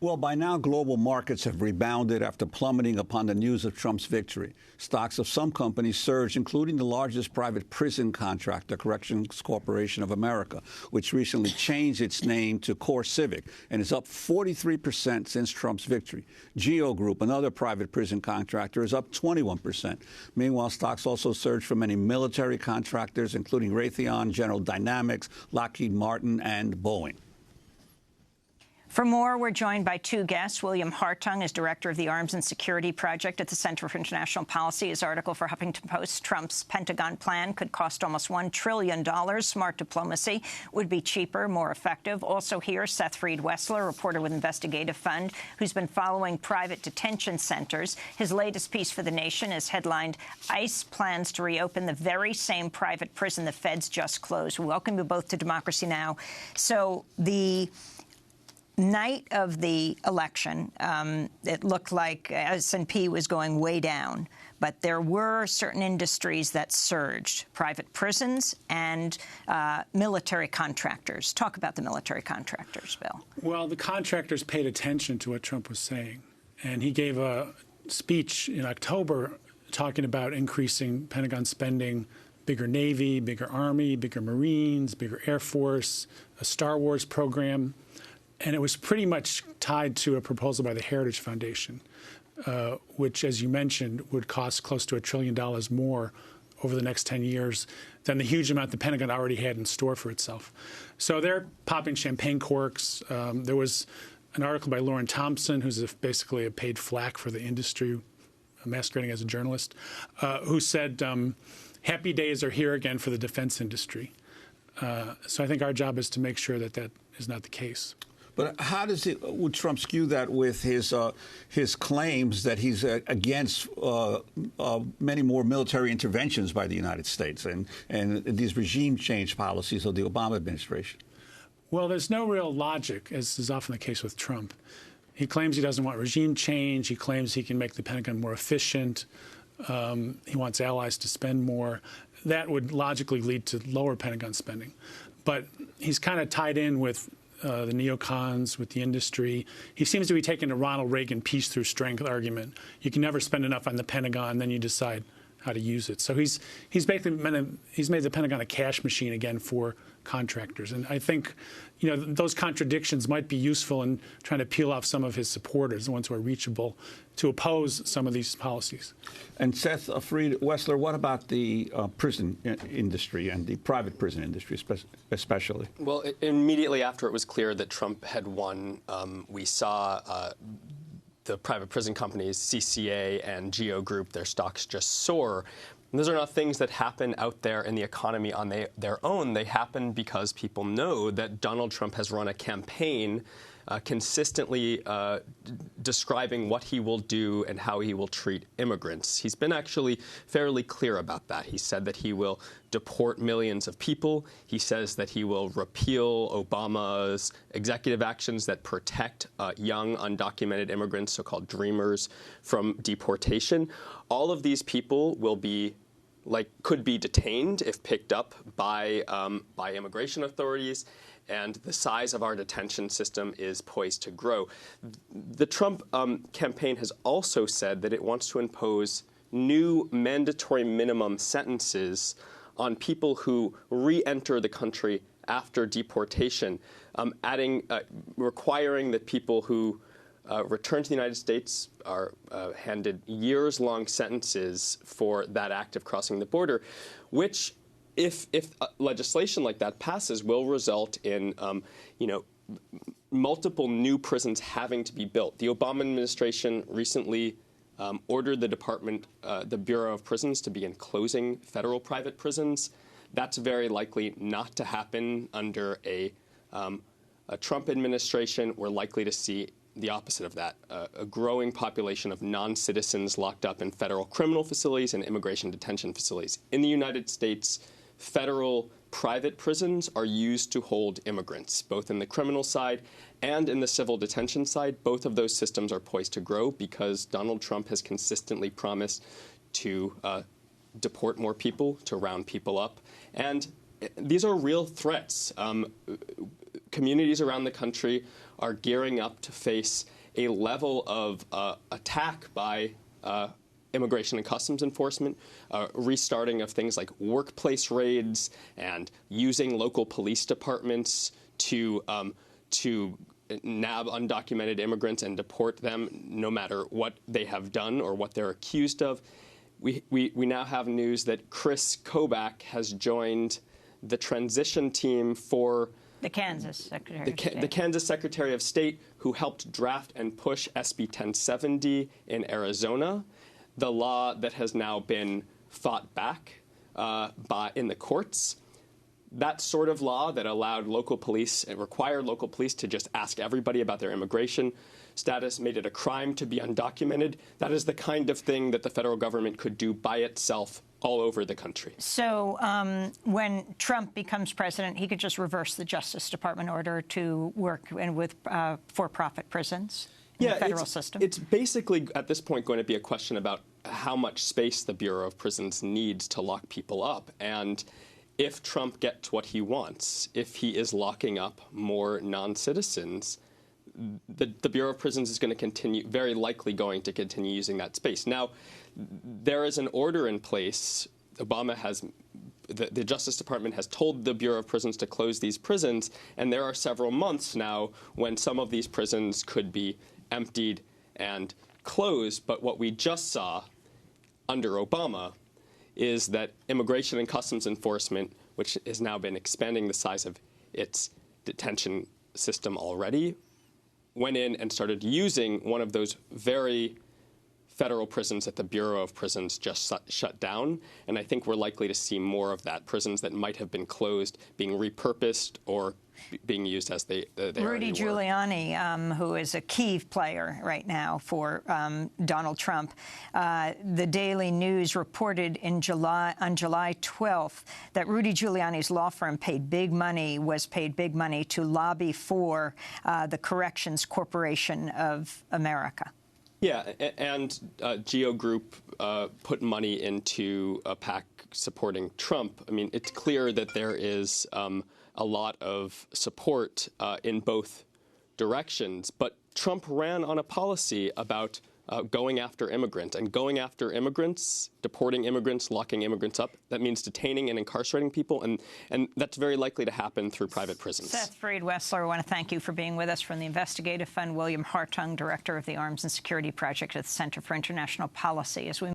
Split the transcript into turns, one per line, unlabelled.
Well, by now, global markets have rebounded after plummeting upon the news of Trump's victory. Stocks of some companies surged, including the largest private prison contractor, Corrections Corporation of America, which recently changed its name to CoreCivic and is up 43% since Trump's victory. GEO Group, another private prison contractor, is up 21%. Meanwhile, stocks also surged for many military contractors, including Raytheon, General Dynamics, Lockheed Martin, and Boeing.
For more, we're joined by two guests. William Hartung is director of the Arms and Security Project at the Center for International Policy. His article for Huffington Post, Trump's Pentagon plan could cost almost $1 trillion. Smart diplomacy would be cheaper, more effective. Also here, Seth Reed-Wessler, reporter with Investigative Fund, who's been following private detention centers. His latest piece for The Nation is headlined, ICE plans to reopen the very same private prison the feds just closed. Welcome you both to Democracy Now! So the night of the election, it looked like S&P was going way down, but there were certain industries that surged, private prisons and military contractors. Talk about the military contractors, Bill.
Well, the contractors paid attention to what Trump was saying, and he gave a speech in October talking about increasing Pentagon spending, bigger Navy, bigger Army, bigger Marines, bigger Air Force, a Star Wars program. And it was pretty much tied to a proposal by the Heritage Foundation, which, as you mentioned, would cost close to $1 trillion more over the next 10 years than the huge amount the Pentagon already had in store for itself. So they're popping champagne corks. There was an article by Lauren Thompson, who's basically a paid flack for the industry, masquerading as a journalist, who said, happy days are here again for the defense industry. So I think our job is to make sure that that is not the case.
But how would Trump skew that with his claims that he's against many more military interventions by the United States and these regime change policies of the Obama administration?
Well, there's no real logic, as is often the case with Trump. He claims he doesn't want regime change. He claims he can make the Pentagon more efficient. He wants allies to spend more. That would logically lead to lower Pentagon spending. But he's kind of tied in with the neocons, with the industry. He seems to be taking a Ronald Reagan peace through strength argument. You can never spend enough on the Pentagon, then you decide how to use it. So he's basically made the Pentagon a cash machine again for contractors. And I think, those contradictions might be useful in trying to peel off some of his supporters, the ones who are reachable, to oppose some of these policies.
And Seth Reed-Wessler, what about the prison industry and the private prison industry especially?
Well, immediately after it was clear that Trump had won, we saw the private prison companies, CCA and GEO Group, their stocks just soar. And those are not things that happen out there in the economy on their own. They happen because people know that Donald Trump has run a campaign consistently describing what he will do and how he will treat immigrants. He's been actually fairly clear about that. He said that he will deport millions of people. He says that he will repeal Obama's executive actions that protect young, undocumented immigrants, so-called dreamers, from deportation. All of these people will be could be detained if picked up by immigration authorities, and the size of our detention system is poised to grow. The Trump campaign has also said that it wants to impose new mandatory minimum sentences on people who re-enter the country after deportation, requiring that people who return to the United States are handed years-long sentences for that act of crossing the border, which, if legislation like that passes, will result in multiple new prisons having to be built. The Obama administration recently ordered the Bureau of Prisons to begin closing federal private prisons. That's very likely not to happen under a Trump administration. We're likely to see the opposite of that, a growing population of non-citizens locked up in federal criminal facilities and immigration detention facilities. In the United States, federal private prisons are used to hold immigrants, both in the criminal side and in the civil detention side. Both of those systems are poised to grow because Donald Trump has consistently promised to deport more people, to round people up. And these are real threats. communities around the country are gearing up to face a level of attack by Immigration and Customs Enforcement, restarting of things like workplace raids and using local police departments to nab undocumented immigrants and deport them no matter what they have done or what they're accused of. We now have news that Chris Kobach has joined the transition team for
the Kansas Secretary of State.
The Kansas Secretary of State, who helped draft and push SB 1070 in Arizona, the law that has now been fought back in the courts. That sort of law that allowed local police, it required local police to just ask everybody about their immigration status, made it a crime to be undocumented. That is the kind of thing that the federal government could do by itself all over the country.
So when Trump becomes president, he could just reverse the Justice Department order to work with for-profit prisons in the federal system?
It's basically, at this point, going to be a question about how much space the Bureau of Prisons needs to lock people up. And if Trump gets what he wants, if he is locking up more non-citizens, the Bureau of Prisons is going to continue, very likely going to continue using that space. Now, there is an order in place. Obama has, the Justice Department has told the Bureau of Prisons to close these prisons, and there are several months now when some of these prisons could be emptied and closed. But what we just saw under Obama is that Immigration and Customs Enforcement, which has now been expanding the size of its detention system already, went in and started using one of those very federal prisons that the Bureau of Prisons just shut down. And I think we're likely to see more of that, prisons that might have been closed being repurposed or being used as they
Rudy Giuliani, who is a key player right now for Donald Trump. The Daily News reported on July 12th that Rudy Giuliani's law firm was paid big money to lobby for the Corrections Corporation of America.
Yeah, and Geo Group put money into a PAC supporting Trump. I mean, it's clear that there is a lot of support in both directions. But Trump ran on a policy about going after immigrants. And going after immigrants, deporting immigrants, locking immigrants up, that means detaining and incarcerating people. And that's very likely to happen through private prisons.
Seth Freed-Wessler, I want to thank you for being with us. From the Investigative Fund, William Hartung, Director of the Arms and Security Project at the Center for International Policy. As we